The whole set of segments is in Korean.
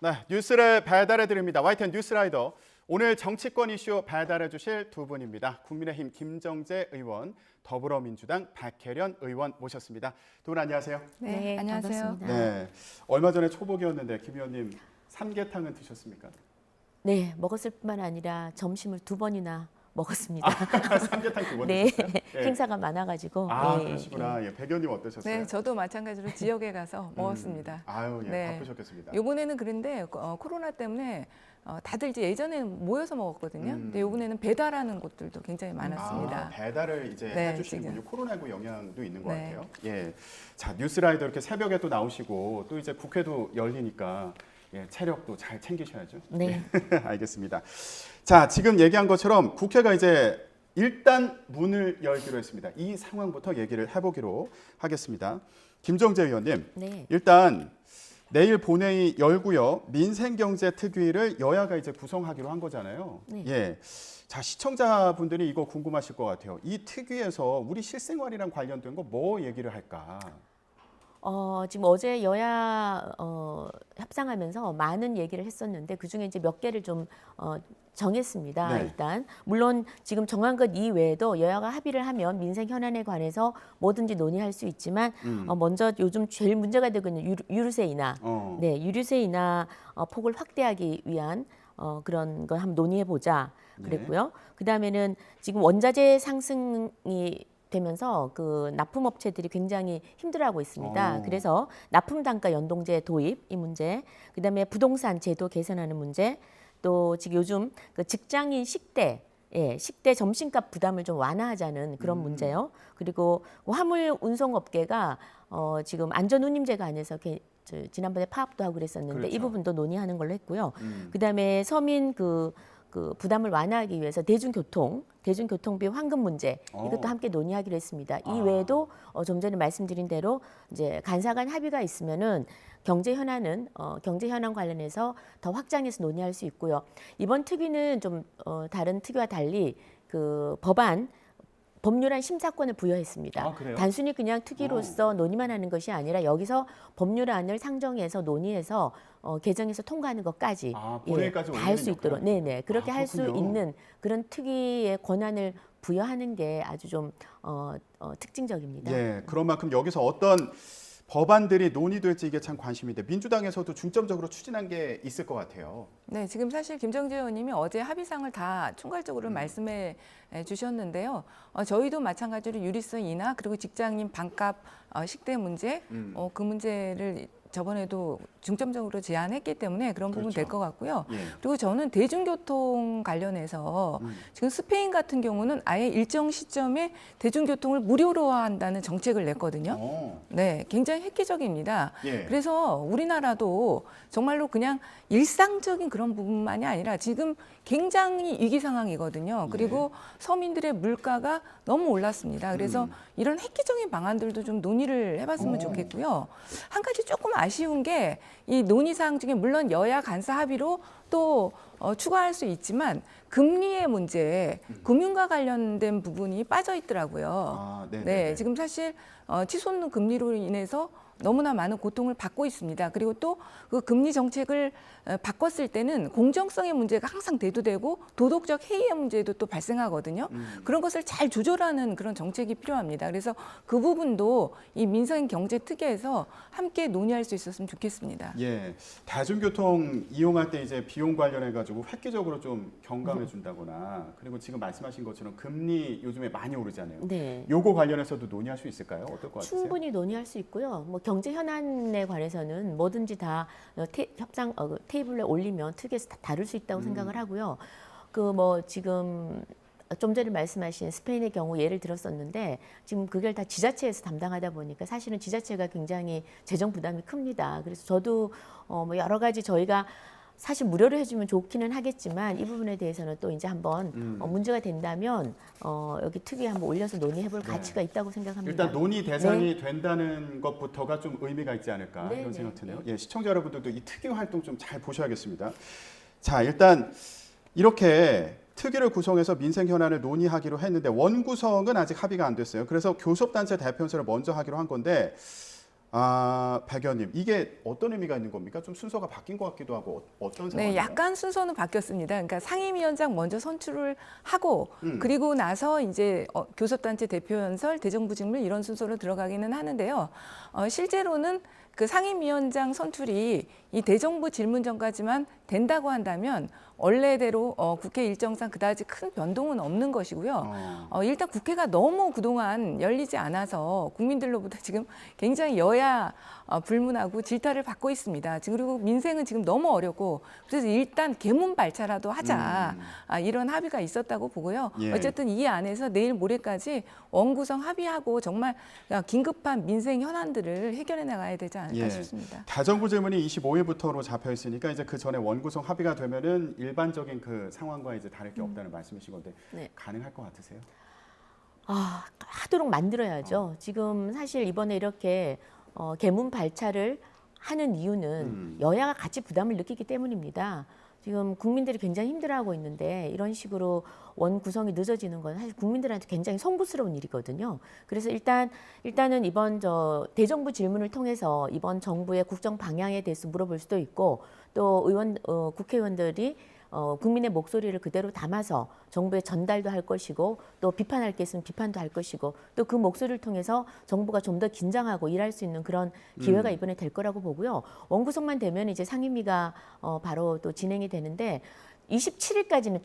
네, 뉴스를 배달해 드립니다. YTN 뉴스라이더. 오늘 정치권 이슈 배달해 주실 두 분입니다. 국민의힘 김정재 의원, 더불어민주당 박혜련 의원 모셨습니다. 두 분 안녕하세요. 네, 안녕하세요. 반갑습니다. 네, 얼마 전에 초복이었는데 김 의원님 삼계탕은 드셨습니까? 네, 먹었을 뿐만 아니라 점심을 2번이나 먹었습니다. 삼계탕 두 번 네, 드셨어요? 예. 행사가 많아가지고. 아, 예, 그러시구나. 예, 백 의원님 어떠셨어요? 네, 저도 마찬가지로 지역에 가서 먹었습니다. 아유, 예, 네. 바쁘셨겠습니다. 요번에는 그런데 코로나 때문에 다들 이제 예전에는 모여서 먹었거든요. 근데 요번에는 배달하는 곳들도 굉장히 많았습니다. 아, 배달을 이제 네, 해주시는군요. 코로나19 영향도 있는 것 네. 같아요. 예, 자 뉴스라이더 이렇게 새벽에 또 나오시고 또 이제 국회도 열리니까 예, 체력도 잘 챙기셔야죠. 네. 예, 알겠습니다. 자 지금 얘기한 것처럼 국회가 이제 일단 문을 열기로 했습니다. 이 상황부터 얘기를 해보기로 하겠습니다. 김정재 의원님, 네. 일단 내일 본회의 열고요. 민생경제특위를 여야가 이제 구성하기로 한 거잖아요. 네. 예. 자 시청자분들이 이거 궁금하실 것 같아요. 이 특위에서 우리 실생활이랑 관련된 거 뭐 얘기를 할까? 지금 어제 여야 협상하면서 많은 얘기를 했었는데 그중에 이제 몇 개를 좀 정했습니다. 네. 일단 물론 지금 정한 것 이외에도 여야가 합의를 하면 민생 현안에 관해서 뭐든지 논의할 수 있지만 먼저 요즘 제일 문제가 되고 있는 유류세 인하, 네, 유류세 인하 폭을 확대하기 위한 그런 걸 한번 논의해 보자 그랬고요. 그다음에는 지금 원자재 상승이 되면서 그 납품업체들이 굉장히 힘들어하고 있습니다. 그래서 납품 단가 연동제 도입 이 문제, 그다음에 부동산 제도 개선하는 문제, 또 지금 요즘 그 직장인 식대 식대 점심값 부담을 좀 완화하자는 그런 문제요. 그리고 화물 운송업계가 지금 안전운임제가 안에서 지난번에 파업도 하고 그랬었는데 그렇죠. 이 부분도 논의하는 걸로 했고요. 그다음에 서민 그 부담을 완화하기 위해서 대중교통비 환급 문제 이것도 함께 논의하기로 했습니다. 이 외에도 좀 전에 말씀드린 대로 이제 간사간 합의가 있으면은 경제 현안 관련해서 더 확장해서 논의할 수 있고요. 이번 특위는 좀 다른 특위와 달리 그 법률안 심사권을 부여했습니다. 아, 그래요? 단순히 그냥 특위로서 논의만 하는 것이 아니라 여기서 법률안을 상정해서 논의해서 개정해서 통과하는 것까지 본회의까지 다 할 수 올리는 있도록 역할을 네네 그렇게 할 수 그렇군요. 있는 그런 특위의 권한을 부여하는 게 아주 좀 특징적입니다. 예, 그런 만큼 여기서 어떤 법안들이 논의될지 이게 참 관심인데 민주당에서도 중점적으로 추진한 게 있을 것 같아요. 네, 지금 사실 김정재 의원님이 어제 합의상을 다 총괄적으로 말씀해 주셨는데요. 저희도 마찬가지로 유리세 인하 그리고 직장인 반값 식대 문제 그 문제를 저번에도 중점적으로 제안했기 때문에 그런 부분 그렇죠. 될 것 같고요. 예. 그리고 저는 대중교통 관련해서 지금 스페인 같은 경우는 아예 일정 시점에 대중교통을 무료로 한다는 정책을 냈거든요. 네, 굉장히 획기적입니다. 예. 그래서 우리나라도 정말로 그냥 일상적인 그런 부분만이 아니라 지금 굉장히 위기 상황이거든요. 그리고 서민들의 물가가 너무 올랐습니다. 그래서 이런 획기적인 방안들도 좀 논의를 해봤으면 좋겠고요. 한 가지 조금 아쉬운 게 이 논의사항 중에 물론 여야 간사 합의로 또 추가할 수 있지만 금리의 문제, 금융과 관련된 부분이 빠져 있더라고요. 네, 지금 사실 치솟는 금리로 인해서 너무나 많은 고통을 받고 있습니다. 그리고 또 그 금리 정책을 바꿨을 때는 공정성의 문제가 항상 대두되고 도덕적 해이의 문제도 또 발생하거든요. 그런 것을 잘 조절하는 그런 정책이 필요합니다. 그래서 그 부분도 이 민생경제특위에서 함께 논의할 수 있었으면 좋겠습니다. 예, 대중교통 이용할 때 이제 비용 관련해 가지고 획기적으로 좀 경감해 준다거나 그리고 지금 말씀하신 것처럼 금리 요즘에 많이 오르잖아요. 네. 요거 관련해서도 논의할 수 있을까요? 어떨 것 같으세요? 충분히 논의할 수 있고요. 뭐 경제 현안에 관해서는 뭐든지 다 협상 테이블에 올리면 특위에서 다 다룰 수 있다고 생각을 하고요. 그 뭐 지금 좀 전에 말씀하신 스페인의 경우 예를 들었었는데 지금 그걸 다 지자체에서 담당하다 보니까 사실은 지자체가 굉장히 재정 부담이 큽니다. 그래서 저도 뭐 여러 가지 저희가 사실 무료로 해주면 좋기는 하겠지만 이 부분에 대해서는 또 이제 한번 문제가 된다면 여기 특위에 한번 올려서 논의해볼 가치가 있다고 생각합니다. 일단 논의 대상이 된다는 것부터가 좀 의미가 있지 않을까 네, 이런 네, 생각 드네요. 네. 예, 시청자 여러분들도 이 특위 활동 좀 잘 보셔야겠습니다. 자, 일단 이렇게 특위를 구성해서 민생 현안을 논의하기로 했는데 원구성은 아직 합의가 안 됐어요. 그래서 교섭단체 대표연설을 먼저 하기로 한 건데 박 의원님, 이게 어떤 의미가 있는 겁니까? 좀 순서가 바뀐 것 같기도 하고 어떤 상황이에요? 네, 약간 순서는 바뀌었습니다. 그러니까 상임위원장 먼저 선출을 하고 그리고 나서 이제 교섭단체 대표연설, 대정부 질문 이런 순서로 들어가기는 하는데요. 실제로는 그 상임위원장 선출이 이 대정부 질문 전까지만 된다고 한다면 원래대로 국회 일정상 그다지 큰 변동은 없는 것이고요. 일단 국회가 너무 그동안 열리지 않아서 국민들로부터 지금 굉장히 여야 불문하고 질타를 받고 있습니다. 그리고 민생은 지금 너무 어렵고 그래서 일단 개문 발차라도 하자 이런 합의가 있었다고 보고요. 예. 어쨌든 이 안에서 내일 모레까지 원구성 합의하고 정말 긴급한 민생 현안들을 해결해 나가야 되지 않을까 예. 싶습니다. 대정부 질문이 25일부터로 잡혀 있으니까 이제 그 전에 원구성 합의가 되면은 일반적인 그 상황과 이제 다를 게 없다는 말씀이신 건데 네. 가능할 것 같으세요? 하도록 만들어야죠. 지금 사실 이번에 이렇게 개문 발차를 하는 이유는 여야가 같이 부담을 느끼기 때문입니다. 지금 국민들이 굉장히 힘들어하고 있는데 이런 식으로 원 구성이 늦어지는 건 사실 국민들한테 굉장히 송구스러운 일이거든요. 그래서 일단은 이번 대정부 질문을 통해서 이번 정부의 국정 방향에 대해서 물어볼 수도 있고 또 국회의원들이 국민의 목소리를 그대로 담아서 정부에 전달도 할 것이고 또 비판할 게 있으면 비판도 할 것이고 또 그 목소리를 통해서 정부가 좀 더 긴장하고 일할 수 있는 그런 기회가 이번에 될 거라고 보고요. 원구성만 되면 이제 상임위가 바로 또 진행이 되는데 27일까지는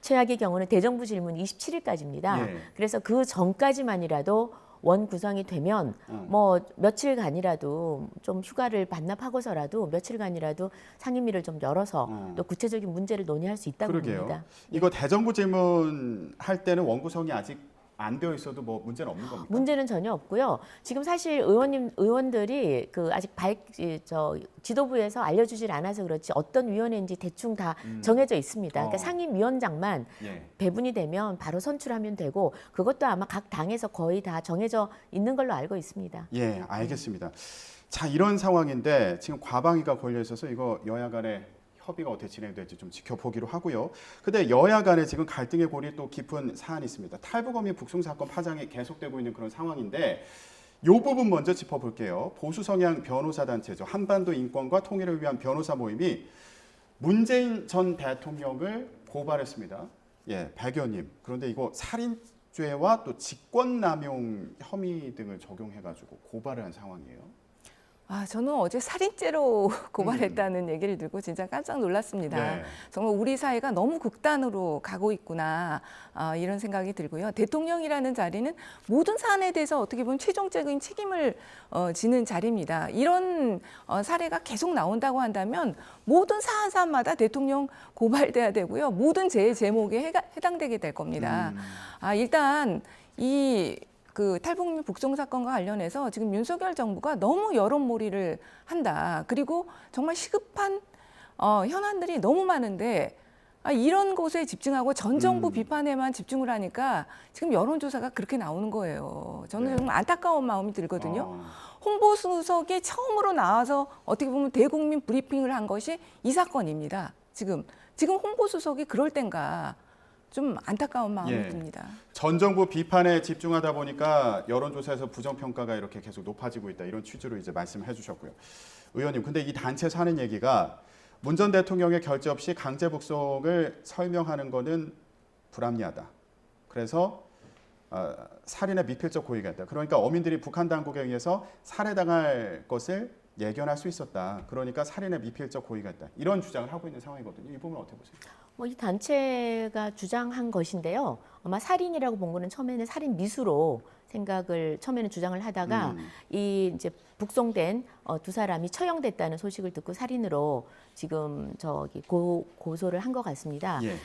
최악의 경우는 대정부 질문 27일까지입니다. 예. 그래서 그 전까지만이라도 원 구성이 되면 뭐 며칠간이라도 좀 휴가를 반납하고서라도 며칠간이라도 상임위를 좀 열어서 또 구체적인 문제를 논의할 수 있다고 그러게요. 봅니다. 이거 대정부 질문 할 때는 원구성이 아직 안 되어 있어도 뭐 문제는 없는 겁니까? 문제는 전혀 없고요. 지금 사실 의원들이 그 아직 지도부에서 알려주질 않아서 그렇지 어떤 위원회인지 대충 다 정해져 있습니다. 그러니까 상임위원장만 예. 배분이 되면 바로 선출하면 되고 그것도 아마 각 당에서 거의 다 정해져 있는 걸로 알고 있습니다. 예, 알겠습니다. 자, 이런 상황인데 지금 과방위가 걸려 있어서 이거 여야 간에 협의가 어떻게 진행될지 좀 지켜보기로 하고요. 근데 여야 간에 지금 갈등의 골이 또 깊은 사안이 있습니다. 탈북어민 북송 사건 파장이 계속되고 있는 그런 상황인데 이 부분 먼저 짚어볼게요. 보수 성향 변호사 단체죠. 한반도 인권과 통일을 위한 변호사 모임이 문재인 전 대통령을 고발했습니다. 예, 박 의원님. 그런데 이거 살인죄와 또 직권남용 혐의 등을 적용해가지고 고발을 한 상황이에요. 저는 어제 살인죄로 고발했다는 얘기를 듣고 진짜 깜짝 놀랐습니다. 네. 정말 우리 사회가 너무 극단으로 가고 있구나 이런 생각이 들고요. 대통령이라는 자리는 모든 사안에 대해서 어떻게 보면 최종적인 책임을 지는 자리입니다. 이런 사례가 계속 나온다고 한다면 모든 사안마다 대통령 고발돼야 되고요. 모든 죄의 제목에 해당되게 될 겁니다. 일단 그 탈북민 북송 사건과 관련해서 지금 윤석열 정부가 너무 여론몰이를 한다. 그리고 정말 시급한 현안들이 너무 많은데 이런 곳에 집중하고 전 정부 비판에만 집중을 하니까 지금 여론조사가 그렇게 나오는 거예요. 저는 정말 안타까운 마음이 들거든요. 홍보수석이 처음으로 나와서 어떻게 보면 대국민 브리핑을 한 것이 이 사건입니다. 지금 홍보수석이 그럴 땐가 좀 안타까운 마음이 듭니다. 전 정부 비판에 집중하다 보니까 여론조사에서 부정평가가 이렇게 계속 높아지고 있다. 이런 취지로 이제 말씀해 주셨고요. 의원님, 근데 이 단체에서 하는 얘기가 문 전 대통령의 결재 없이 강제 북송을 설명하는 거는 불합리하다. 그래서 살인의 미필적 고의가 있다. 그러니까 어민들이 북한 당국에 의해서 살해당할 것을 예견할 수 있었다. 그러니까 살인의 미필적 고의가 있다. 이런 주장을 하고 있는 상황이거든요. 이 부분 어떻게 보세요? 이 단체가 주장한 것인데요. 아마 살인이라고 본 거는 처음에는 살인 미수로 생각을 처음에는 주장을 하다가 이 이제 북송된 두 사람이 처형됐다는 소식을 듣고 살인으로 지금 고소를 한 것 같습니다. 예.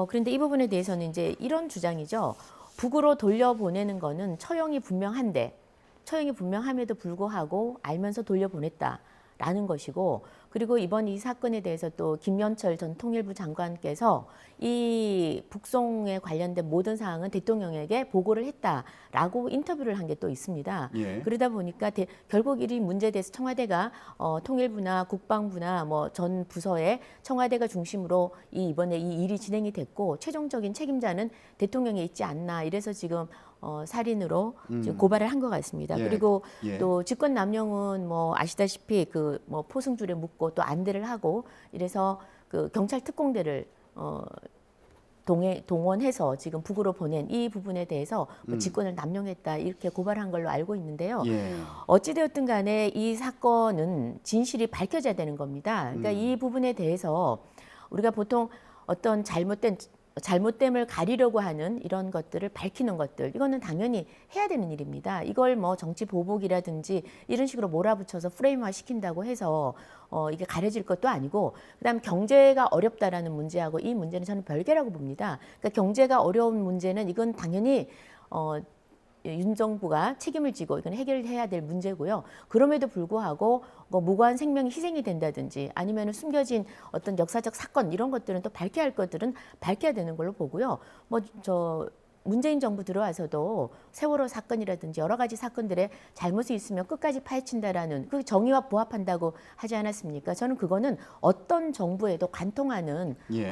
그런데 이 부분에 대해서는 이제 이런 주장이죠. 북으로 돌려보내는 거는 처형이 분명함에도 불구하고 알면서 돌려보냈다라는 것이고 그리고 이번 이 사건에 대해서 또 김연철 전 통일부 장관께서 이 북송에 관련된 모든 사항은 대통령에게 보고를 했다라고 인터뷰를 한 게 또 있습니다. 예. 그러다 보니까 결국 이 문제에 대해서 청와대가 통일부나 국방부나 뭐 전 부서의 청와대가 중심으로 이번에 이 일이 진행이 됐고 최종적인 책임자는 대통령에 있지 않나 이래서 지금 살인으로 지금 고발을 한 것 같습니다. 예. 그리고 예. 또 직권 남용은 뭐 아시다시피 그 뭐 포승줄에 묶고 또 안대를 하고 이래서 그 경찰 특공대를 동원해서 지금 북으로 보낸 이 부분에 대해서 뭐 직권을 남용했다 이렇게 고발한 걸로 알고 있는데요. 예. 어찌되었든 간에 이 사건은 진실이 밝혀져야 되는 겁니다. 그러니까 이 부분에 대해서 우리가 보통 어떤 잘못됨을 가리려고 하는 이런 것들을 밝히는 것들 이거는 당연히 해야 되는 일입니다. 이걸 뭐 정치 보복이라든지 이런 식으로 몰아붙여서 프레임화 시킨다고 해서 이게 가려질 것도 아니고 그다음 경제가 어렵다라는 문제하고 이 문제는 저는 별개라고 봅니다. 그러니까 경제가 어려운 문제는 이건 당연히 윤 정부가 책임을 지고 이건 해결해야 될 문제고요. 그럼에도 불구하고 뭐 무고한 생명이 희생이 된다든지 아니면 숨겨진 어떤 역사적 사건 이런 것들은 또 밝혀야 할 것들은 밝혀야 되는 걸로 보고요. 뭐 문재인 정부 들어와서도 세월호 사건이라든지 여러 가지 사건들에 잘못이 있으면 끝까지 파헤친다라는 그 정의와 부합한다고 하지 않았습니까? 저는 그거는 어떤 정부에도 관통하는 예.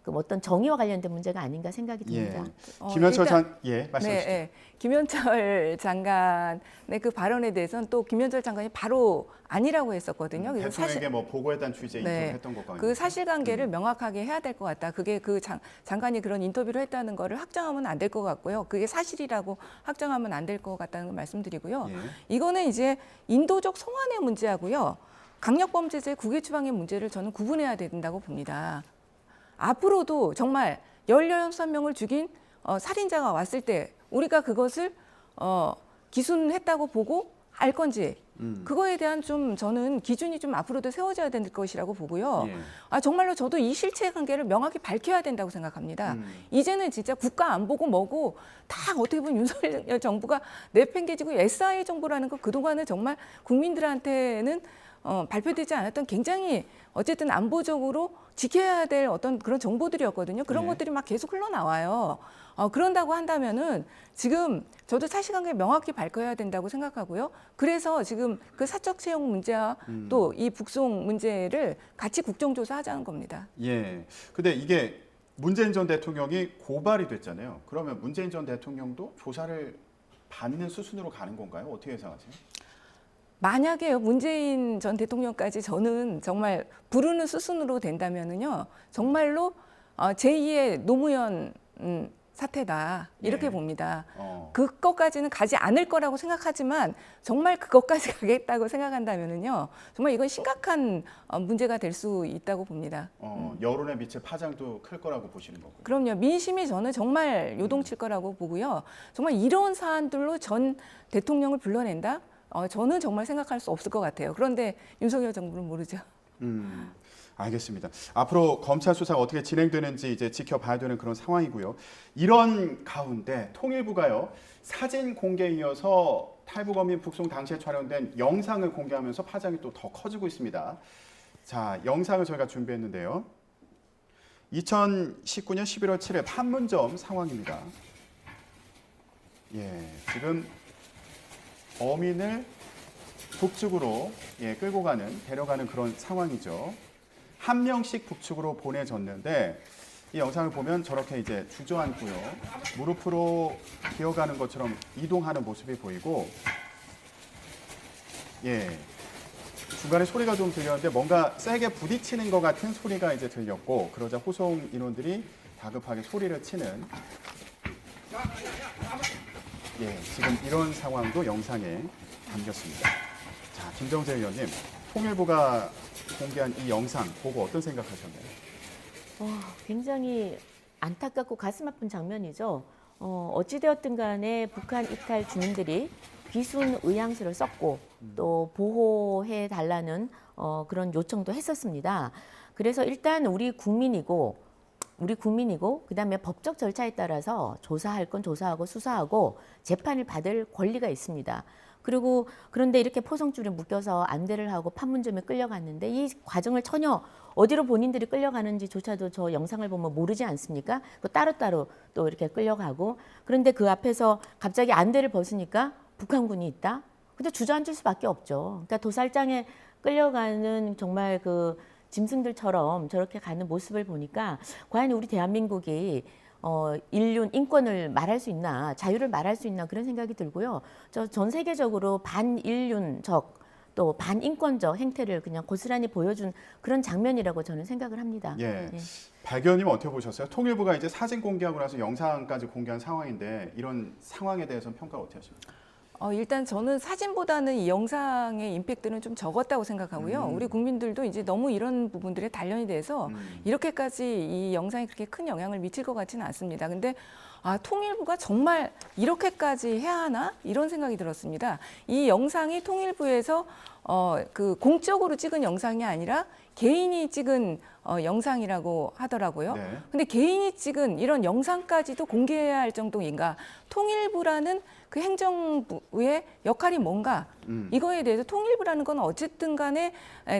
그 어떤 정의와 관련된 문제가 아닌가 생각이 듭니다. 김현철 일단- 말씀하시죠. 네, 김현철 장관의 그 발언에 대해서는 또 김현철 장관이 바로 아니라고 했었거든요. 그래서 대통령에게 뭐 보고했다는 취지의 네. 인터뷰를 했던 것과 그 사실관계를 명확하게 해야 될 것 같다. 그게 그 장관이 그런 인터뷰를 했다는 거를 확정하면 안 될 것 같고요. 그게 사실이라고 확정하면 안 될 것 같다는 걸 말씀드리고요. 예. 이거는 이제 인도적 송환의 문제하고요. 강력범죄죄 국외추방의 문제를 저는 구분해야 된다고 봅니다. 앞으로도 정말 16명을 죽인 살인자가 왔을 때 우리가 그것을 기순했다고 보고 알 건지 그거에 대한 좀 저는 기준이 좀 앞으로도 세워져야 될 것이라고 보고요. 예. 정말로 저도 이 실체 관계를 명확히 밝혀야 된다고 생각합니다. 이제는 진짜 국가 안보고 뭐고 다 어떻게 보면 윤석열 정부가 내팽개지고 SI 정부라는 거 그동안은 정말 국민들한테는 발표되지 않았던 굉장히 어쨌든 안보적으로 지켜야 될 어떤 그런 정보들이었거든요. 그런 네. 것들이 막 계속 흘러나와요. 그런다고 한다면은 지금 저도 사실관계를 명확히 밝혀야 된다고 생각하고요. 그래서 지금 그 사적 채용 문제와 또 이 북송 문제를 같이 국정조사하자는 겁니다. 예. 근데 이게 문재인 전 대통령이 고발이 됐잖아요. 그러면 문재인 전 대통령도 조사를 받는 수순으로 가는 건가요? 어떻게 예상하세요? 만약에 문재인 전 대통령까지 저는 정말 부르는 수순으로 된다면은요, 정말로 제2의 노무현 사태다 이렇게 예. 봅니다. 어. 그것까지는 가지 않을 거라고 생각하지만 정말 그것까지 가겠다고 생각한다면은요, 정말 이건 심각한 문제가 될 수 있다고 봅니다. 여론에 미칠 파장도 클 거라고 보시는 거고요. 그럼요. 민심이 저는 정말 요동칠 거라고 보고요. 정말 이런 사안들로 전 대통령을 불러낸다? 저는 정말 생각할 수 없을 것 같아요. 그런데 윤석열 정부는 모르죠. 알겠습니다. 앞으로 검찰 수사가 어떻게 진행되는지 이제 지켜봐야 되는 그런 상황이고요. 이런 가운데 통일부가요, 사진 공개에 이어서 탈북어민 북송 당시에 촬영된 영상을 공개하면서 파장이 또 더 커지고 있습니다. 자, 영상을 저희가 준비했는데요. 2019년 11월 7일 판문점 상황입니다. 예, 지금 어민을 북측으로 끌고 가는, 데려가는 그런 상황이죠. 한 명씩 북측으로 보내졌는데 이 영상을 보면 저렇게 이제 주저앉고요. 무릎으로 기어가는 것처럼 이동하는 모습이 보이고, 예, 중간에 소리가 좀 들렸는데 뭔가 세게 부딪히는 것 같은 소리가 이제 들렸고, 그러자 호송 인원들이 다급하게 소리를 치는, 예, 지금 이런 상황도 영상에 담겼습니다. 자, 김정재 의원님, 통일부가 공개한 이 영상 보고 어떤 생각하셨나요? 굉장히 안타깝고 가슴 아픈 장면이죠. 어찌되었든 간에 북한 이탈 주민들이 귀순 의향서를 썼고 또 보호해 달라는 그런 요청도 했었습니다. 그래서 일단 우리 국민이고 그다음에 법적 절차에 따라서 조사할 건 조사하고 수사하고 재판을 받을 권리가 있습니다. 그리고 그런데 이렇게 포성줄에 묶여서 안대를 하고 판문점에 끌려갔는데 이 과정을 전혀 어디로 본인들이 끌려가는지조차도 저 영상을 보면 모르지 않습니까? 또 따로따로 또 이렇게 끌려가고, 그런데 그 앞에서 갑자기 안대를 벗으니까 북한군이 있다? 근데 주저앉을 수밖에 없죠. 그러니까 도살장에 끌려가는 정말 그 짐승들처럼 저렇게 가는 모습을 보니까 과연 우리 대한민국이 인륜, 인권을 말할 수 있나, 자유를 말할 수 있나 그런 생각이 들고요. 전 세계적으로 반인륜적 또 반인권적 행태를 그냥 고스란히 보여준 그런 장면이라고 저는 생각을 합니다. 예. 박의원님 어떻게 보셨어요? 통일부가 이제 사진 공개하고 나서 영상까지 공개한 상황인데 이런 상황에 대해서는 평가 어떻게 하십니까? 일단 저는 사진보다는 이 영상의 임팩트는 좀 적었다고 생각하고요. 우리 국민들도 이제 너무 이런 부분들에 단련이 돼서 이렇게까지 이 영상이 그렇게 큰 영향을 미칠 것 같지는 않습니다. 근데 통일부가 정말 이렇게까지 해야 하나? 이런 생각이 들었습니다. 이 영상이 통일부에서 그 공적으로 찍은 영상이 아니라 개인이 찍은 영상이라고 하더라고요. 네. 근데 개인이 찍은 이런 영상까지도 공개해야 할 정도인가? 통일부라는 그 행정부의 역할이 뭔가? 이거에 대해서 통일부라는 건 어쨌든 간에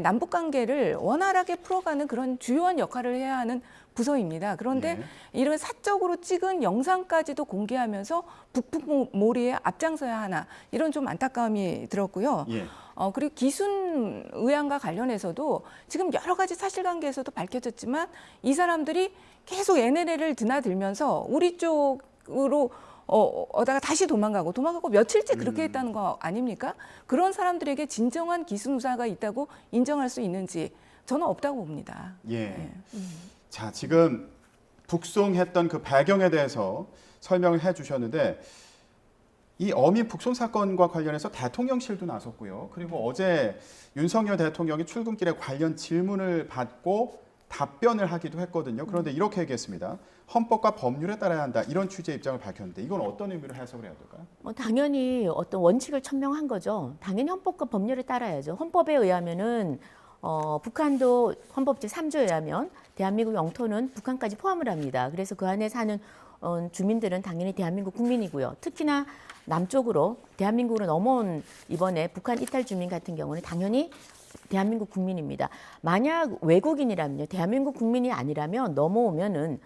남북 관계를 원활하게 풀어가는 그런 주요한 역할을 해야 하는 부서입니다. 그런데 이런 사적으로 찍은 영상까지도 공개하면서 북북몰이에 앞장서야 하나? 이런 좀 안타까움이 들었고요. 그리고 기순 의안과 관련해서도 지금 여러 가지 사실관계에서도 밝혀졌지만 이 사람들이 계속 NLL을 드나들면서 우리 쪽으로 다가 다시 도망가고 며칠째 그렇게 했다는 거 아닙니까? 그런 사람들에게 진정한 기순 의사가 있다고 인정할 수 있는지 저는 없다고 봅니다. 자, 지금 북송했던 그 배경에 대해서 설명을 해주셨는데 이 어민 북송 사건과 관련해서 대통령실도 나섰고요. 그리고 어제 윤석열 대통령이 출근길에 관련 질문을 받고 답변을 하기도 했거든요. 그런데 이렇게 얘기했습니다. 헌법과 법률에 따라야 한다. 이런 취지의 입장을 밝혔는데 이건 어떤 의미로 해석을 해야 될까요? 당연히 어떤 원칙을 천명한 거죠. 당연히 헌법과 법률에 따라야죠. 헌법에 의하면은 북한도 헌법 제3조에 의하면 대한민국 영토는 북한까지 포함을 합니다. 그래서 그 안에 사는 주민들은 당연히 대한민국 국민이고요. 특히나 남쪽으로 대한민국으로 넘어온 이번에 북한 이탈 주민 같은 경우는 당연히 대한민국 국민입니다. 만약 외국인이라면요, 대한민국 국민이 아니라면 넘어오면은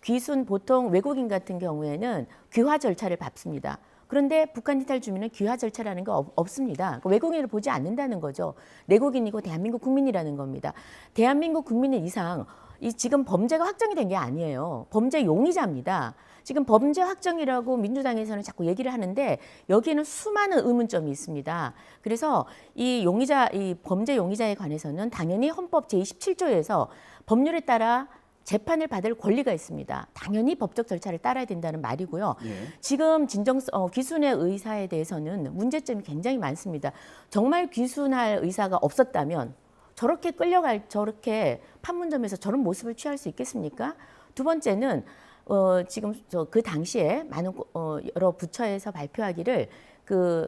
귀순 보통 외국인 같은 경우에는 귀화 절차를 밟습니다. 그런데 북한 이탈 주민은 귀화 절차라는 거 없습니다. 외국인을 보지 않는다는 거죠. 내국인이고 대한민국 국민이라는 겁니다. 대한민국 국민인 이상 이 지금 범죄가 확정이 된 게 아니에요. 범죄 용의자입니다. 지금 범죄 확정이라고 민주당에서는 자꾸 얘기를 하는데 여기에는 수많은 의문점이 있습니다. 그래서 이 범죄 용의자에 관해서는 당연히 헌법 제27조에서 법률에 따라 재판을 받을 권리가 있습니다. 당연히 법적 절차를 따라야 된다는 말이고요. 지금 귀순의 의사에 대해서는 문제점이 굉장히 많습니다. 정말 귀순할 의사가 없었다면 저렇게 판문점에서 저런 모습을 취할 수 있겠습니까? 두 번째는 지금 그 당시에 많은 여러 부처에서 발표하기를 그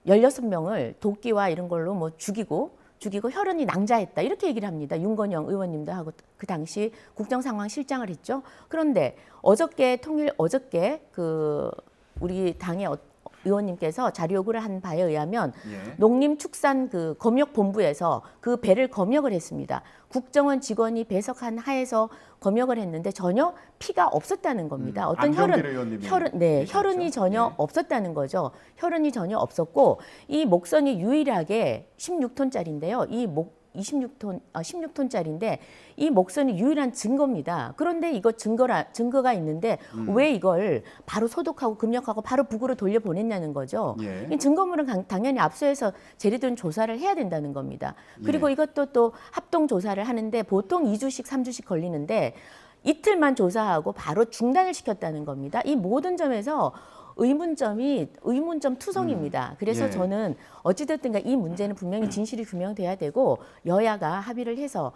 16명을 도끼와 이런 걸로 뭐 죽이고 혈흔이 낭자했다 이렇게 얘기를 합니다. 윤건영 의원님도 하고 그 당시 국정상황실장을 했죠. 그런데 어저께 그 우리 당의 의원님께서 자료 요구를 한 바에 의하면 농림축산 그 검역본부에서 그 배를 검역을 했습니다. 국정원 직원이 배석한 하에서 검역을 했는데 전혀 피가 없었다는 겁니다. 어떤 혈흔이 전혀 없었다는 거죠. 혈흔이 전혀 없었고 이 목선이 유일하게 16톤짜리인데요. 16톤짜리인데 이 목선이 유일한 증거입니다. 그런데 이거 증거가 있는데 왜 이걸 바로 소독하고 금역하고 바로 북으로 돌려보냈냐는 거죠. 이 증거물은 당연히 압수해서 제대로 조사를 해야 된다는 겁니다. 그리고 이것도 또 합동 조사를 하는데 보통 2주씩 3주씩 걸리는데 이틀만 조사하고 바로 중단을 시켰다는 겁니다. 이 모든 점에서 의문점 투성입니다. 그래서 저는 어찌됐든가 이 문제는 분명히 진실이 규명돼야 되고 여야가 합의를 해서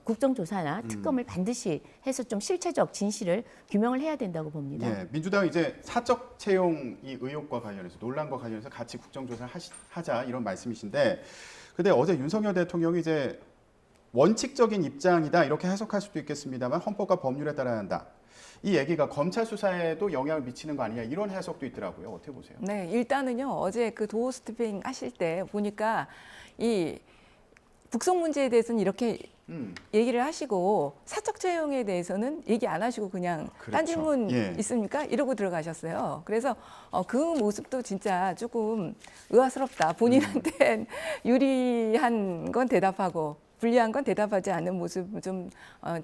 국정조사나 특검을 반드시 해서 좀 실체적 진실을 규명을 해야 된다고 봅니다. 민주당은 이제 사적 채용 이 의혹과 관련해서 논란과 관련해서 같이 국정조사를 하자 이런 말씀이신데 근데 어제 윤석열 대통령이 이제 원칙적인 입장이다 이렇게 해석할 수도 있겠습니다만 헌법과 법률에 따라야 한다. 이 얘기가 검찰 수사에도 영향을 미치는 거 아니냐 이런 해석도 있더라고요. 어떻게 보세요? 네, 일단은요. 어제 그 도어 스태핑 하실 때 보니까 이 북송 문제에 대해서는 이렇게 얘기를 하시고 사적 채용에 대해서는 얘기 안 하시고 그냥 딴 질문 있습니까? 이러고 들어가셨어요. 그래서 그 모습도 진짜 조금 의아스럽다. 본인한테 유리한 건 대답하고 불리한 건 대답하지 않는 모습, 좀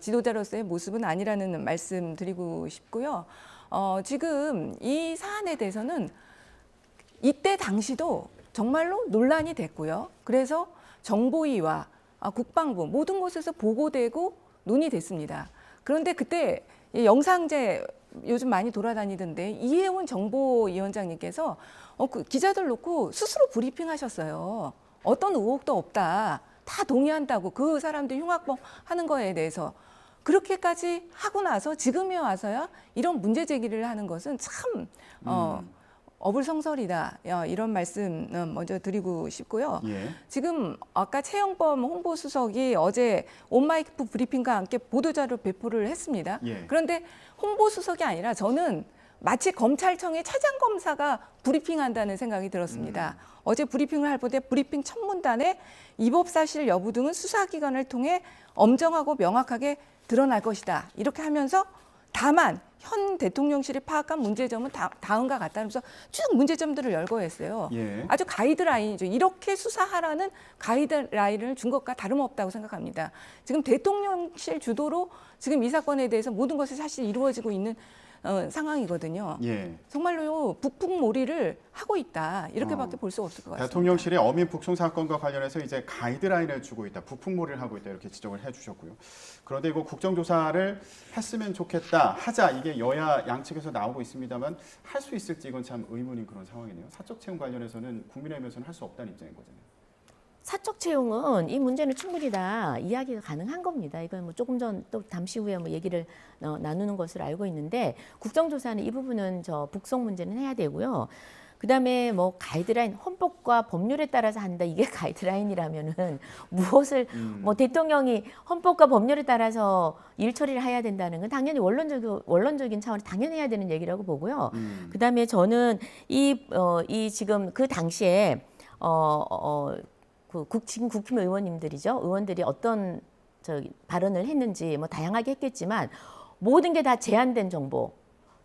지도자로서의 모습은 아니라는 말씀 드리고 싶고요. 지금 이 사안에 대해서는 이때 당시도 정말로 논란이 됐고요. 그래서 정보위와 국방부 모든 곳에서 보고되고 논의됐습니다. 그런데 그때 영상제 요즘 많이 돌아다니던데 이혜원 정보위원장님께서 그 기자들 놓고 스스로 브리핑하셨어요. 어떤 의혹도 없다. 다 동의한다고 그 사람들 흉악범 하는 거에 대해서. 그렇게까지 하고 나서 지금에 와서야 이런 문제 제기를 하는 것은 참 어불성설이다. 이런 말씀 먼저 드리고 싶고요. 예. 지금 아까 최영범 홍보수석이 어제 온마이크 브리핑과 함께 보도자료 배포를 했습니다. 예. 그런데 홍보수석이 아니라 저는 마치 검찰청의 차장검사가 브리핑한다는 생각이 들었습니다. 어제 브리핑을 할 때 브리핑 첫 문단에 위법 사실 여부 등은 수사기관을 통해 엄정하고 명확하게 드러날 것이다. 이렇게 하면서 다만 현 대통령실이 파악한 문제점은 다음과 같다면서 쭉 문제점들을 열거했어요. 예. 아주 가이드라인이죠. 이렇게 수사하라는 가이드라인을 준 것과 다름없다고 생각합니다. 지금 대통령실 주도로 지금 이 사건에 대해서 모든 것이 사실 이루어지고 있는 상황이거든요. 예. 정말로 북풍몰이를 하고 있다. 이렇게밖에 볼 수 없을 것 같습니다. 대통령실이 어민 북송 사건과 관련해서 이제 가이드라인을 주고 있다, 북풍몰이를 하고 있다 이렇게 지적을 해주셨고요. 그런데 이거 국정조사를 했으면 좋겠다, 하자 이게 여야 양측에서 나오고 있습니다만 할 수 있을지 이건 참 의문인 그런 상황이네요. 사적 채용 관련해서는 국민의힘에서는 할 수 없다는 입장인 거잖아요. 사적 채용은 이 문제는 충분히 다 이야기가 가능한 겁니다. 이건 뭐 조금 전 또 잠시 후에 뭐 얘기를 나누는 것으로 알고 있는데 국정조사는 이 부분은 저 북송 문제는 해야 되고요. 그다음에 뭐 가이드라인 헌법과 법률에 따라서 한다 이게 가이드라인이라면은 무엇을 뭐 대통령이 헌법과 법률에 따라서 일 처리를 해야 된다는 건 당연히 원론적인 차원에 당연히 해야 되는 얘기라고 보고요. 그다음에 저는 이 지금 그 당시에 지금 국힘 의원님들이죠. 의원들이 어떤 발언을 했는지 뭐 다양하게 했겠지만 모든 게 다 제한된 정보,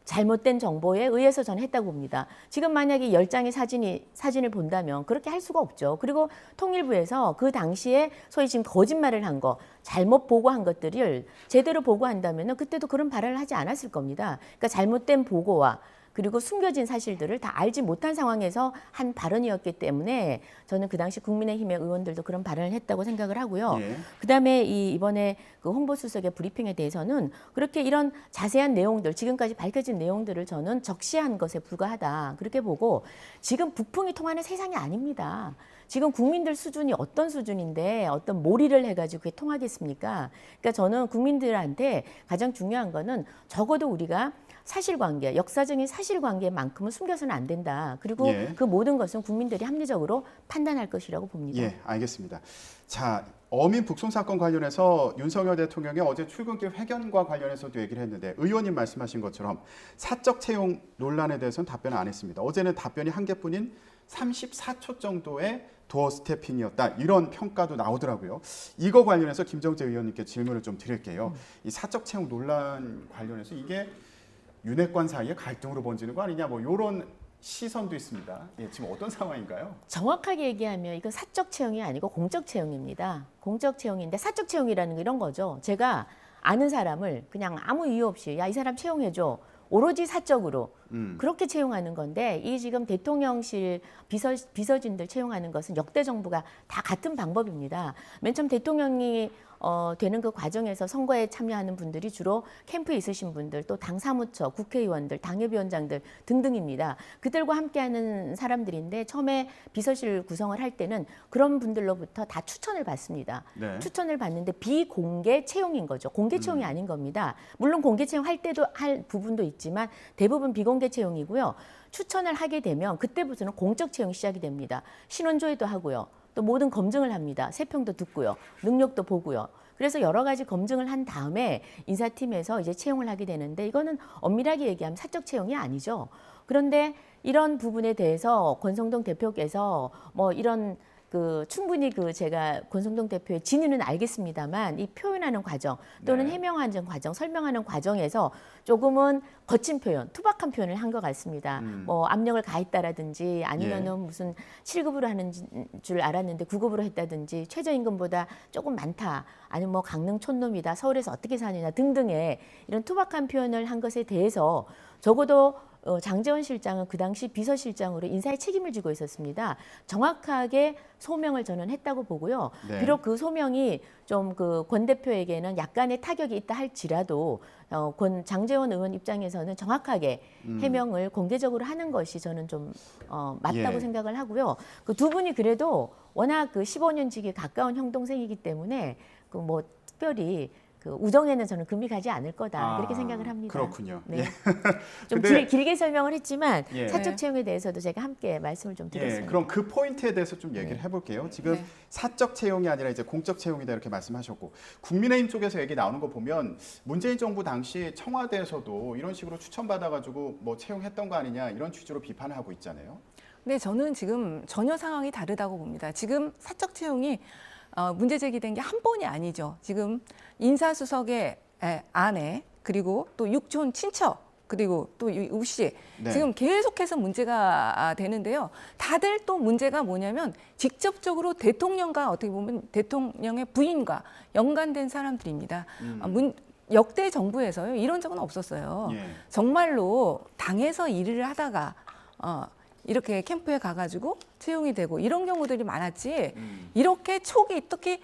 잘못된 정보에 의해서 저는 했다고 봅니다. 지금 만약에 10장의 사진을 본다면 그렇게 할 수가 없죠. 그리고 통일부에서 그 당시에 소위 지금 거짓말을 한 거, 잘못 보고한 것들을 제대로 보고한다면 그때도 그런 발언을 하지 않았을 겁니다. 그러니까 잘못된 보고와 그리고 숨겨진 사실들을 다 알지 못한 상황에서 한 발언이었기 때문에 저는 그 당시 국민의힘의 의원들도 그런 발언을 했다고 생각을 하고요. 예. 그다음에 이번에 그 홍보수석의 브리핑에 대해서는 그렇게 이런 자세한 내용들, 지금까지 밝혀진 내용들을 저는 적시한 것에 불과하다. 그렇게 보고 지금 북풍이 통하는 세상이 아닙니다. 지금 국민들 수준이 어떤 수준인데 어떤 몰이를 해가지고 그게 통하겠습니까? 그러니까 저는 국민들한테 가장 중요한 거는 적어도 우리가 사실관계, 역사적인 사실관계만큼은 숨겨서는 안 된다. 그리고 예. 그 모든 것은 국민들이 합리적으로 판단할 것이라고 봅니다. 예, 알겠습니다. 자, 어민 북송 사건 관련해서 윤석열 대통령이 어제 출근길 회견과 관련해서도 얘기를 했는데 의원님 말씀하신 것처럼 사적 채용 논란에 대해서는 답변을 안 했습니다. 어제는 답변이 한 개뿐인 34초 정도의 도어 스태핑이었다. 이런 평가도 나오더라고요. 이거 관련해서 김정재 의원님께 질문을 좀 드릴게요. 이 사적 채용 논란 관련해서 이게 윤핵관 사이에 갈등으로 번지는 거 아니냐 뭐 이런 시선도 있습니다. 예, 지금 어떤 상황인가요? 정확하게 얘기하면 이건 사적 채용이 아니고 공적 채용입니다. 공적 채용인데 사적 채용이라는 게 이런 거죠. 제가 아는 사람을 그냥 아무 이유 없이 야, 이 사람 채용해줘. 오로지 사적으로 그렇게 채용하는 건데 이 지금 대통령실 비서진들 채용하는 것은 역대 정부가 다 같은 방법입니다. 맨 처음 대통령이 되는 그 과정에서 선거에 참여하는 분들이 주로 캠프에 있으신 분들, 또 당 사무처, 국회의원들, 당협위원장들 등등입니다. 그들과 함께하는 사람들인데 처음에 비서실 구성을 할 때는 그런 분들로부터 다 추천을 받습니다. 네. 추천을 받는데 비공개 채용인 거죠. 공개 채용이 아닌 겁니다. 물론 공개 채용할 때도 할 부분도 있지만 대부분 비공개 채용이고요. 추천을 하게 되면 그때부터는 공적 채용이 시작이 됩니다. 신원조회도 하고요. 또 모든 검증을 합니다. 세평도 듣고요. 능력도 보고요. 그래서 여러 가지 검증을 한 다음에 인사팀에서 이제 채용을 하게 되는데 이거는 엄밀하게 얘기하면 사적 채용이 아니죠. 그런데 이런 부분에 대해서 권성동 대표께서 뭐 이런 그 충분히 그 제가 권성동 대표의 진위는 알겠습니다만 이 표현하는 과정 또는 네. 해명하는 과정, 설명하는 과정에서 조금은 거친 표현, 투박한 표현을 한 것 같습니다. 뭐 압력을 가했다라든지 아니면은 무슨 7급으로 하는 줄 알았는데 9급으로 했다든지 최저임금보다 조금 많다. 아니면 뭐 강릉 촌놈이다. 서울에서 어떻게 사느냐 등등의 이런 투박한 표현을 한 것에 대해서 적어도 장제원 실장은 그 당시 비서실장으로 인사의 책임을 지고 있었습니다. 정확하게 소명을 저는 했다고 보고요. 네. 비록 그 소명이 좀 그 권 대표에게는 약간의 타격이 있다 할지라도 장제원 의원 입장에서는 정확하게 해명을 공개적으로 하는 것이 저는 좀 맞다고 예. 생각을 하고요. 그 두 분이 그래도 워낙 그 15년 지기 가까운 형 동생이기 때문에 그 뭐 특별히 그 우정에는 저는 금이 가지 않을 거다 그렇게 생각을 합니다. 그렇군요. 네. 예. 좀 근데- 길게 설명을 했지만 예. 사적 네. 채용에 대해서도 제가 함께 말씀을 좀 예, 드렸습니다. 그럼 그 포인트에 대해서 좀 얘기를 해볼게요. 지금 네. 사적 채용이 아니라 이제 공적 채용이다 이렇게 말씀하셨고 국민의힘 쪽에서 얘기 나오는 거 보면 문재인 정부 당시 청와대에서도 이런 식으로 추천받아가지고 뭐 채용했던 거 아니냐 이런 취지로 비판을 하고 있잖아요. 근데 저는 지금 전혀 상황이 다르다고 봅니다. 지금 사적 채용이 문제 제기된 게 한 번이 아니죠. 지금 인사수석의 아내 그리고 또 육촌 친척 그리고 또 우씨 네. 지금 계속해서 문제가 되는데요. 다들 또 문제가 뭐냐면 직접적으로 대통령과 어떻게 보면 대통령의 부인과 연관된 사람들입니다. 역대 정부에서요 이런 적은 없었어요. 예. 정말로 당에서 일을 하다가 이렇게 캠프에 가가지고 채용이 되고 이런 경우들이 많았지. 이렇게 초기 특히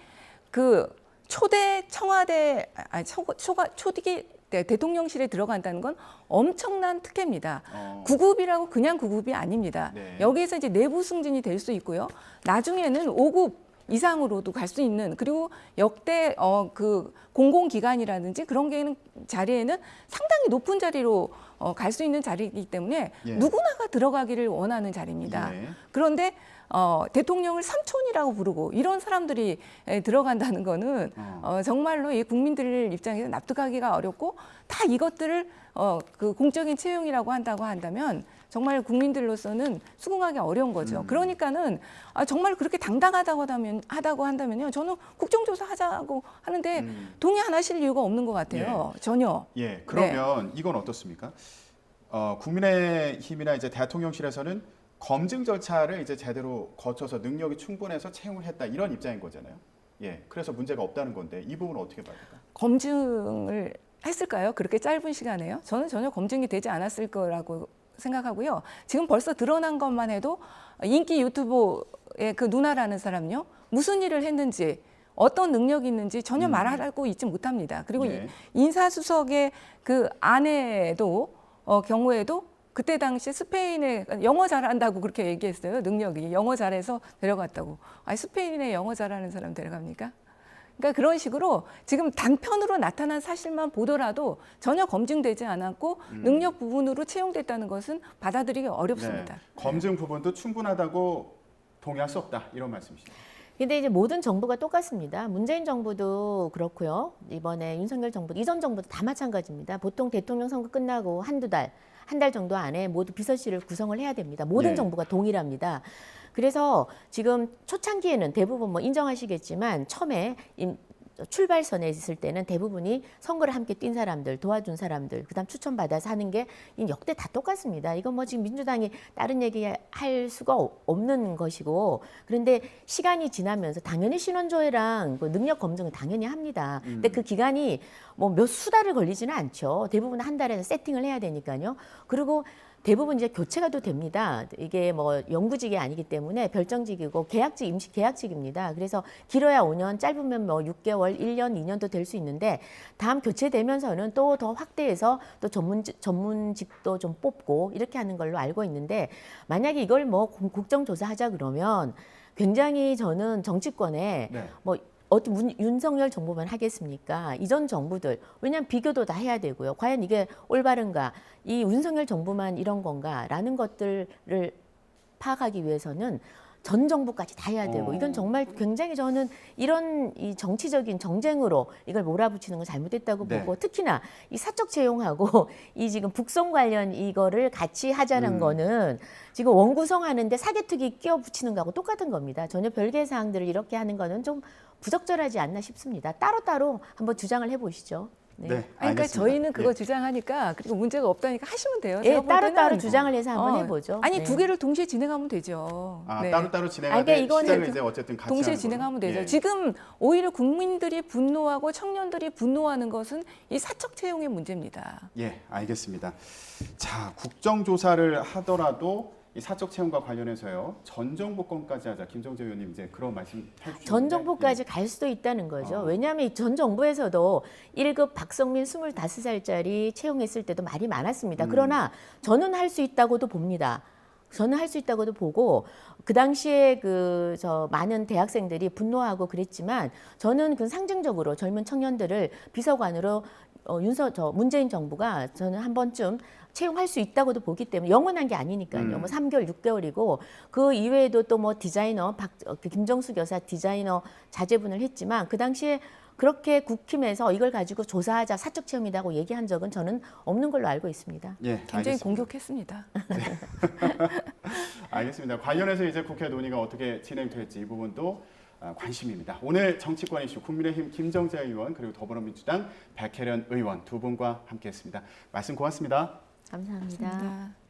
그 초대 청와대 초기 대통령실에 들어간다는 건 엄청난 특혜입니다. 9급이라고 그냥 9급이 아닙니다. 네. 여기에서 이제 내부 승진이 될 수 있고요. 나중에는 5급 이상으로도 갈 수 있는 그리고 역대 그 공공기관이라든지 그런 자리에는 상당히 높은 자리로 갈 수 있는 자리이기 때문에 예. 누구나가 들어가기를 원하는 자리입니다. 예. 그런데 대통령을 삼촌이라고 부르고 이런 사람들이 들어간다는 거는 정말로 이 국민들 입장에서 납득하기가 어렵고 다 이것들을 그 공적인 채용이라고 한다면 정말 국민들로서는 수긍하기 어려운 거죠. 그러니까는 정말 그렇게 당당하다고 한다면요. 저는 국정조사 하자고 하는데 동의 안 하실 이유가 없는 것 같아요. 전혀. 예, 그러면 이건 어떻습니까? 국민의힘이나 이제 대통령실에서는 검증 절차를 이제 제대로 거쳐서 능력이 충분해서 채용을 했다 이런 입장인 거잖아요. 예, 그래서 문제가 없다는 건데 이 부분은 어떻게 봐야 될까요? 검증을 했을까요? 그렇게 짧은 시간에요? 저는 전혀 검증이 되지 않았을 거라고 생각하고요. 지금 벌써 드러난 것만 해도 인기 유튜버의 그 누나라는 사람요. 무슨 일을 했는지 어떤 능력이 있는지 전혀 말하고 있지 못합니다. 그리고 예. 인사수석의 그 아내도 경우에도 그때 당시 스페인에 영어 잘한다고 그렇게 얘기했어요. 능력이 영어 잘해서 데려갔다고. 아니 스페인에 영어 잘하는 사람 데려갑니까? 그러니까 그런 식으로 지금 단편으로 나타난 사실만 보더라도 전혀 검증되지 않았고 능력 부분으로 채용됐다는 것은 받아들이기 어렵습니다. 네, 검증 부분도 충분하다고 동의할 수 없다 이런 말씀이시죠. 근데 이제 모든 정부가 똑같습니다. 문재인 정부도 그렇고요. 이번에 윤석열 정부, 이전 정부도 다 마찬가지입니다. 보통 대통령 선거 끝나고 한 달 정도 안에 모두 비서실을 구성을 해야 됩니다. 모든 예. 정부가 동일합니다. 그래서 지금 초창기에는 대부분 뭐 인정하시겠지만 처음에 출발선에 있을 때는 대부분이 선거를 함께 뛴 사람들, 도와준 사람들, 그다음 추천받아서 하는 게 역대 다 똑같습니다. 이건 뭐 지금 민주당이 다른 얘기할 수가 없는 것이고, 그런데 시간이 지나면서 당연히 신원조회랑 그 능력 검증은 당연히 합니다. 근데 그 기간이 뭐 몇 수달을 걸리지는 않죠. 대부분 한 달에서 세팅을 해야 되니까요. 그리고 대부분 이제 교체가 또 됩니다. 이게 뭐 영구직이 아니기 때문에 별정직이고 계약직, 임시 계약직입니다. 그래서 길어야 5년, 짧으면 뭐 6개월, 1년, 2년도 될 수 있는데 다음 교체되면서는 또 더 확대해서 또 전문직도 좀 뽑고 이렇게 하는 걸로 알고 있는데 만약에 이걸 뭐 국정조사하자 그러면 굉장히 저는 정치권에 네. 뭐 윤석열 정부만 하겠습니까? 이전 정부들, 왜냐하면 비교도 다 해야 되고요. 과연 이게 올바른가? 이 윤석열 정부만 이런 건가? 라는 것들을 파악하기 위해서는 전 정부까지 다 해야 되고 이건 정말 굉장히 저는 이런 이 정치적인 정쟁으로 이걸 몰아붙이는 건 잘못됐다고 네. 보고 특히나 이 사적 채용하고 이 지금 북송 관련 이거를 같이 하자는 거는 지금 원구성 하는데 사개특위 끼워 붙이는 거하고 똑같은 겁니다. 전혀 별개의 사항들을 이렇게 하는 거는 좀 부적절하지 않나 싶습니다. 따로따로 한번 주장을 해보시죠. 네, 아니, 그러니까 알겠습니다. 저희는 그거 예. 주장하니까 그리고 문제가 없다니까 하시면 돼요. 예, 제가 볼 따로따로 때는 주장을 해서 한번 해보죠. 아니 네. 두 개를 동시에 진행하면 되죠. 아, 네. 따로따로 진행하되 그러니까 이거는 시장을 이제 어쨌든 같이 동시에 하는 진행하면 걸로. 되죠. 예. 지금 오히려 국민들이 분노하고 청년들이 분노하는 것은 이 사적 채용의 문제입니다. 예, 알겠습니다. 자, 국정조사를 하더라도 이 사적 채용과 관련해서요. 전 정부권까지 하자. 김정재 의원님 이제 그런 말씀 해주셨는데. 전 정부까지 갈 수도 있다는 거죠. 어. 왜냐하면 전 정부에서도 1급 박성민 25살짜리 채용했을 때도 말이 많았습니다. 그러나 저는 할 수 있다고도 봅니다. 저는 할 수 있다고도 보고 그 당시에 저 많은 대학생들이 분노하고 그랬지만 저는 그 상징적으로 젊은 청년들을 비서관으로 문재인 정부가 저는 한 번쯤 채용할 수 있다고도 보기 때문에 영원한 게 아니니까요. 뭐 3개월, 6개월이고 그 이외에도 또 뭐 디자이너 김정숙 여사 디자이너 자제분을 했지만 그 당시에 그렇게 국힘에서 이걸 가지고 조사하자 사적 채용이라고 얘기한 적은 저는 없는 걸로 알고 있습니다. 예, 굉장히 알겠습니다. 공격했습니다. 알겠습니다. 관련해서 이제 국회 논의가 어떻게 진행될지 이 부분도 관심입니다. 오늘 정치권 이슈 국민의힘 김정재 의원 그리고 더불어민주당 백혜련 의원 두 분과 함께했습니다. 말씀 고맙습니다. 감사합니다. 감사합니다.